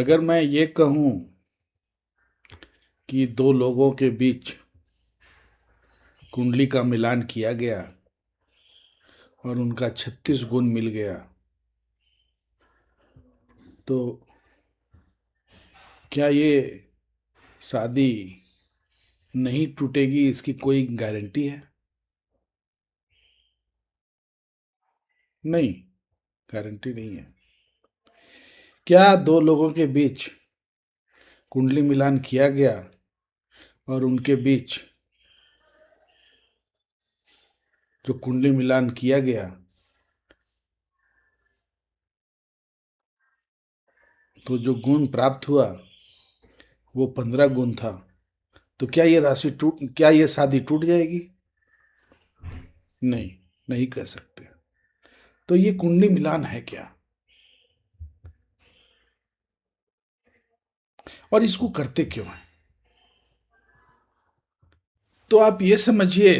अगर मैं ये कहूं कि दो लोगों के बीच कुंडली का मिलान किया गया और उनका 36 गुण मिल गया, तो क्या ये शादी नहीं टूटेगी, इसकी कोई गारंटी है? नहीं, गारंटी नहीं है। क्या दो लोगों के बीच कुंडली मिलान किया गया और उनके बीच जो कुंडली मिलान किया गया तो जो गुण प्राप्त हुआ वो 15 गुण था, तो क्या ये शादी टूट जाएगी? नहीं, नहीं कह सकते। तो ये कुंडली मिलान है क्या, और इसको करते क्यों है? तो आप ये समझिए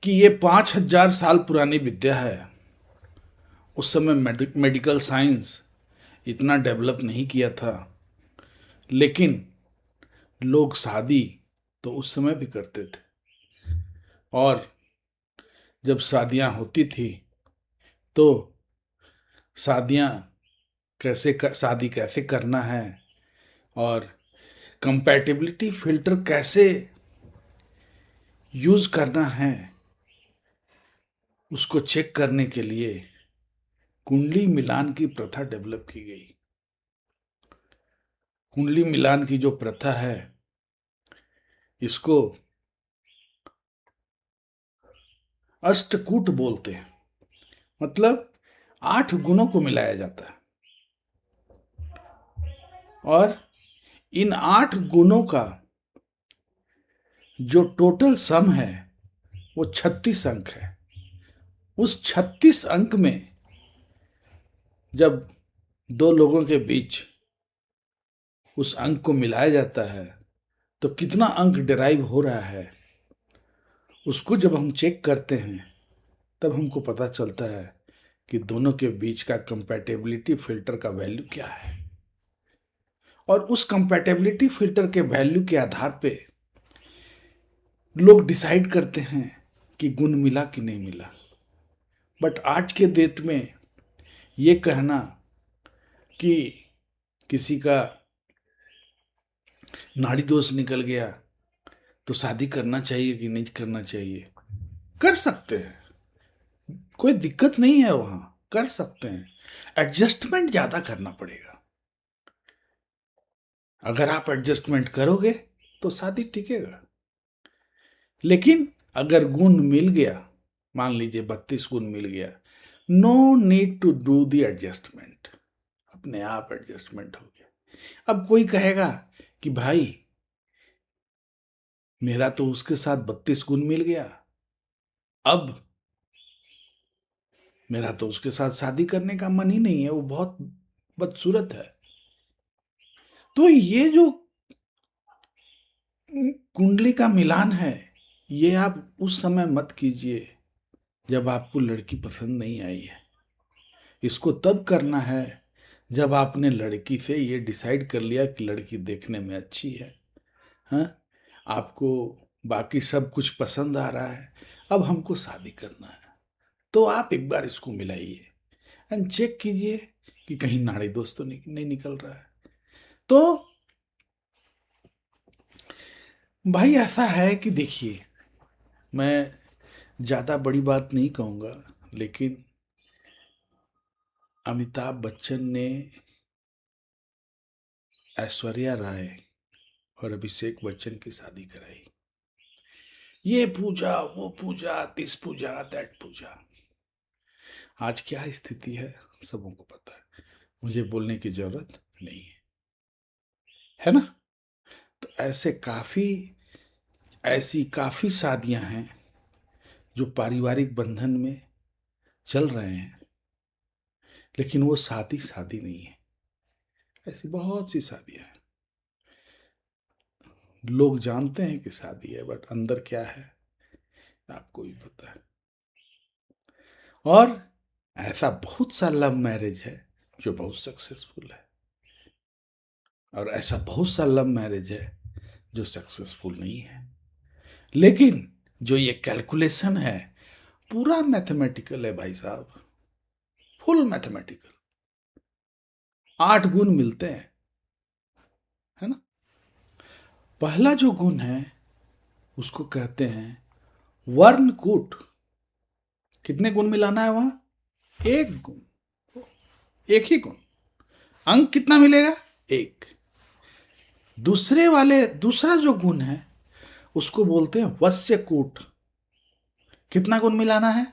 कि ये 5,000 साल पुरानी विद्या है। उस समय मेडिकल साइंस इतना डेवलप नहीं किया था, लेकिन लोग शादी तो उस समय भी करते थे। और जब शादियां होती थी तो शादी कैसे करना है और कंपैटिबिलिटी फिल्टर कैसे यूज करना है, उसको चेक करने के लिए कुंडली मिलान की प्रथा डेवलप की गई। कुंडली मिलान की जो प्रथा है, इसको अष्टकूट बोलते हैं। मतलब 8 गुणों को मिलाया जाता है, और इन 8 गुणों का जो टोटल सम है वो 36 अंक है। उस 36 अंक में जब दो लोगों के बीच उस अंक को मिलाया जाता है तो कितना अंक डिराइव हो रहा है, उसको जब हम चेक करते हैं तब हमको पता चलता है कि दोनों के बीच का कंपैटिबिलिटी फिल्टर का वैल्यू क्या है। और उस कंपैटिबिलिटी फिल्टर के वैल्यू के आधार पे लोग डिसाइड करते हैं कि गुण मिला कि नहीं मिला। बट आज के डेट में ये कहना कि किसी का नाड़ी दोष निकल गया तो शादी करना चाहिए कि नहीं करना चाहिए, कर सकते हैं, कोई दिक्कत नहीं है, वहां कर सकते हैं। एडजस्टमेंट ज्यादा करना पड़ेगा। अगर आप एडजस्टमेंट करोगे तो शादी टिकेगा। लेकिन अगर गुण मिल गया, मान लीजिए 32 गुण मिल गया, no need to do the adjustment, अपने आप एडजस्टमेंट हो गया। अब कोई कहेगा कि भाई मेरा तो उसके साथ 32 गुण मिल गया, अब मेरा तो उसके साथ शादी करने का मन ही नहीं है, वो बहुत बदसूरत है। तो ये जो कुंडली का मिलान है, ये आप उस समय मत कीजिए जब आपको लड़की पसंद नहीं आई है। इसको तब करना है जब आपने लड़की से ये डिसाइड कर लिया कि लड़की देखने में अच्छी है, हाँ, आपको बाकी सब कुछ पसंद आ रहा है, अब हमको शादी करना है। तो आप एक बार इसको मिलाइए एंड चेक कीजिए कि कहीं नाड़ी दोस्त तो नहीं निकल रहा है। तो भाई ऐसा है कि देखिए, मैं ज़्यादा बड़ी बात नहीं कहूँगा, लेकिन अमिताभ बच्चन ने ऐश्वर्या राय और अभिषेक बच्चन की शादी कराई। ये पूजा, वो पूजा, दिस पूजा, दैट पूजा। आज क्या स्थिति है सबों को पता है, मुझे बोलने की जरूरत नहीं है, है ना? तो ऐसी काफी शादियां हैं जो पारिवारिक बंधन में चल रहे हैं, लेकिन वो शादी शादी नहीं है। ऐसी बहुत सी शादियां हैं, लोग जानते हैं कि शादी है, बट अंदर क्या है आपको भी पता है। और ऐसा बहुत सा लव मैरिज है जो बहुत सक्सेसफुल है। और ऐसा बहुत सा लव मैरिज है जो सक्सेसफुल नहीं है। लेकिन जो ये कैलकुलेशन है पूरा मैथमेटिकल है भाई साहब, फुल मैथमेटिकल। 8 गुण मिलते हैं, है ना। पहला जो गुण है उसको कहते हैं वर्णकूट। कितने गुण मिलाना है वहां? एक गुण, एक ही गुण। अंक कितना मिलेगा? एक। दूसरा जो गुण है उसको बोलते हैं वश्यकूट। कितना गुण मिलाना है?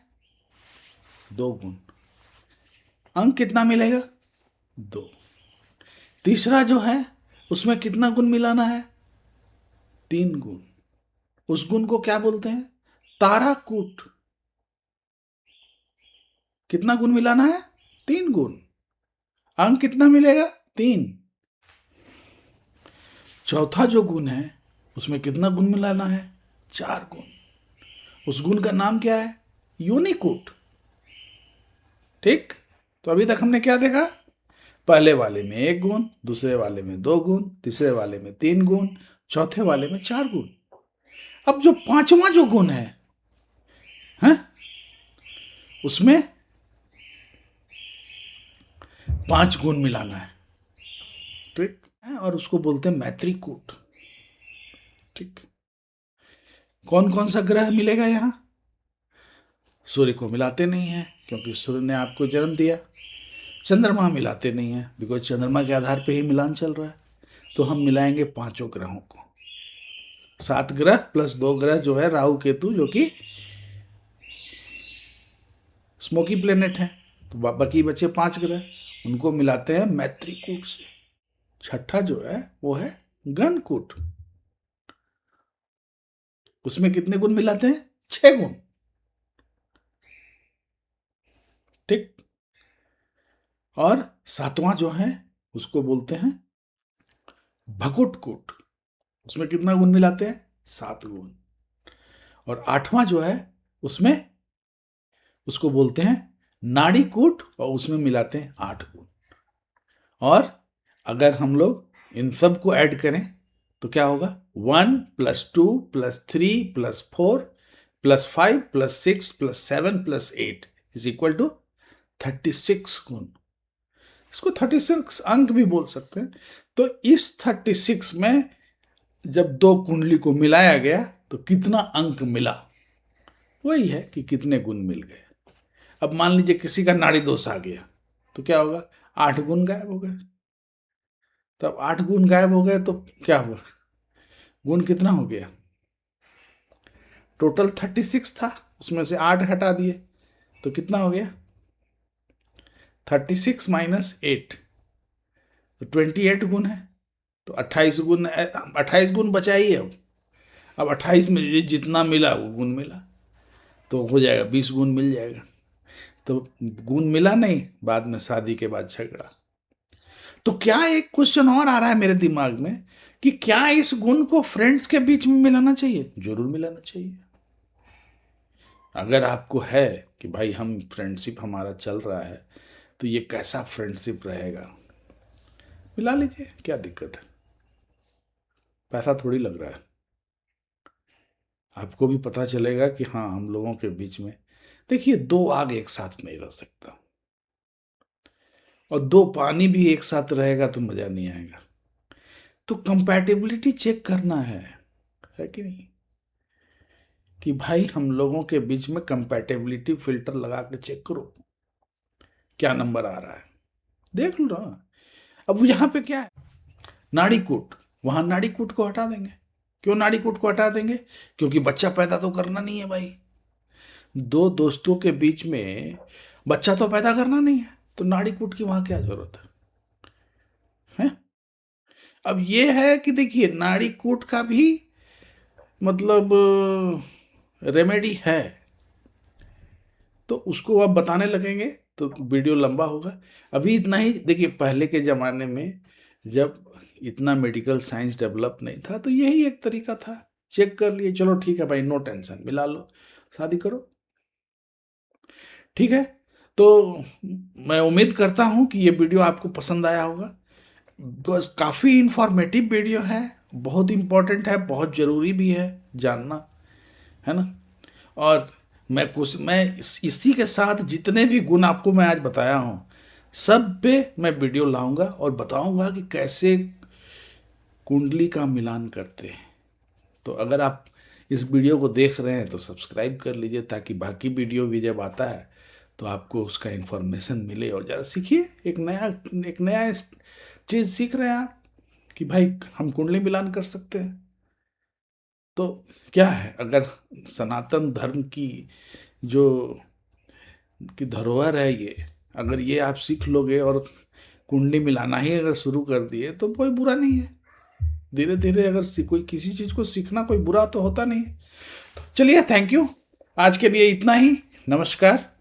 2 गुण। अंक कितना मिलेगा? 2। तीसरा जो है उसमें कितना गुण मिलाना है? 3 गुण। उस गुण को क्या बोलते हैं? ताराकूट। कितना गुण मिलाना है? 3 गुण। अंक कितना मिलेगा? 3। चौथा जो गुण है उसमें कितना गुण मिलाना है? 4 गुण। उस गुण का नाम क्या है? यूनिकूट। ठीक। तो अभी तक हमने क्या देखा? पहले वाले में 1 गुण, दूसरे वाले में 2 गुण, तीसरे वाले में 3 गुण, चौथे वाले में 4 गुण। अब जो पांचवा जो गुण है उसमें 5 गुण मिलाना है। ठीक है, और उसको बोलते हैं मैत्रिकूट। ठीक। कौन कौन सा ग्रह मिलेगा यहां? सूर्य को मिलाते नहीं है क्योंकि सूर्य ने आपको जन्म दिया। चंद्रमा मिलाते नहीं है बिकॉज चंद्रमा के आधार पे ही मिलान चल रहा है। तो हम मिलाएंगे 5 ग्रहों को। 7 ग्रह प्लस 2 ग्रह जो है राहु केतु, जो कि स्मोकी प्लेनेट है। तो बाकी बचे 5 ग्रह, उनको मिलाते हैं मैत्रिकूट से। छठा जो है वो है गणकूट। उसमें कितने गुण मिलाते हैं? 6 गुण। ठीक। और सातवां जो है उसको बोलते हैं भकुटकूट। उसमें कितना गुण मिलाते हैं? 7 गुण। और आठवां जो है उसमें उसको बोलते हैं नाड़ीकूट, और उसमें मिलाते हैं 8 गुण। और अगर हम लोग इन सब को ऐड करें तो क्या होगा? 1+2+3+4+5+6+7+8 इज इक्वल टू 36 गुण। इसको 36 अंक भी बोल सकते हैं। तो इस 36 में जब 2 कुंडली को मिलाया गया तो कितना अंक मिला, वही है कि कितने गुण मिल गए। अब मान लीजिए किसी का नाड़ी दोष आ गया तो क्या होगा? 8 गुण गायब हो गए। तब 8 गुण गायब हो गए तो क्या हुआ? गुण कितना हो गया? टोटल 36 था, उसमें से 8 हटा दिए तो कितना हो गया? 36 माइनस 8, तो 28 गुण है। तो 28 गुण, 28 गुण बचा ही है। अब 28 में जितना मिला वो गुण मिला, तो हो जाएगा 20 गुण मिल जाएगा। तो गुण मिला नहीं, बाद में शादी के बाद झगड़ा। तो क्या एक क्वेश्चन और आ रहा है मेरे दिमाग में कि क्या इस गुण को फ्रेंड्स के बीच में मिलाना चाहिए? जरूर मिलाना चाहिए। अगर आपको है कि भाई हम फ्रेंडशिप हमारा चल रहा है तो ये कैसा फ्रेंडशिप रहेगा, मिला लीजिए, क्या दिक्कत है? पैसा थोड़ी लग रहा है। आपको भी पता चलेगा कि हाँ, हम लोगों के बीच में, देखिए, 2 आग एक साथ नहीं रह सकता, और 2 पानी भी एक साथ रहेगा तो मजा नहीं आएगा। तो कंपैटिबिलिटी चेक करना है कि नहीं? कि भाई हम लोगों के बीच में कंपैटिबिलिटी फिल्टर लगा के चेक करो क्या नंबर आ रहा है, देख लो ना। अब यहाँ पे क्या है? नाड़ीकूट। वहां नाड़ीकूट को हटा देंगे। क्यों नाड़ीकूट को हटा देंगे? क्योंकि बच्चा पैदा तो करना नहीं है भाई। 2 दोस्तों के बीच में बच्चा तो पैदा करना नहीं है, तो नाड़ीकूट की वहां क्या जरूरत है? अब ये है कि देखिए, नाड़ीकूट का भी मतलब रेमेडी है, तो उसको अब बताने लगेंगे तो वीडियो लंबा होगा। अभी इतना ही। देखिए, पहले के ज़माने में जब इतना मेडिकल साइंस डेवलप नहीं था तो यही एक तरीका था। चेक कर लिए, चलो ठीक है भाई, नो टेंशन, मिला लो, शादी करो। ठीक है। तो मैं उम्मीद करता हूँ कि ये वीडियो आपको पसंद आया होगा। बिकॉज काफ़ी इंफॉर्मेटिव वीडियो है, बहुत इम्पोर्टेंट है, बहुत ज़रूरी भी है जानना, है ना। और इसी के साथ जितने भी गुण आपको मैं आज बताया हूँ, सब पे मैं वीडियो लाऊंगा और बताऊंगा कि कैसे कुंडली का मिलान करते हैं। तो अगर आप इस वीडियो को देख रहे हैं तो सब्सक्राइब कर लीजिए, ताकि बाकी वीडियो भी जब आता है तो आपको उसका इन्फॉर्मेशन मिले और ज़रा सीखिए। एक नया चीज़ सीख रहे हैं आप कि भाई हम कुंडली मिलान कर सकते हैं। तो क्या है, अगर सनातन धर्म की जो की धरोहर है ये, अगर ये आप सीख लोगे और कुंडली मिलाना ही अगर शुरू कर दिए तो कोई बुरा नहीं है। धीरे धीरे अगर कोई किसी चीज़ को सीखना कोई बुरा तो होता नहीं है। चलिए, थैंक यू, आज के लिए इतना ही। नमस्कार।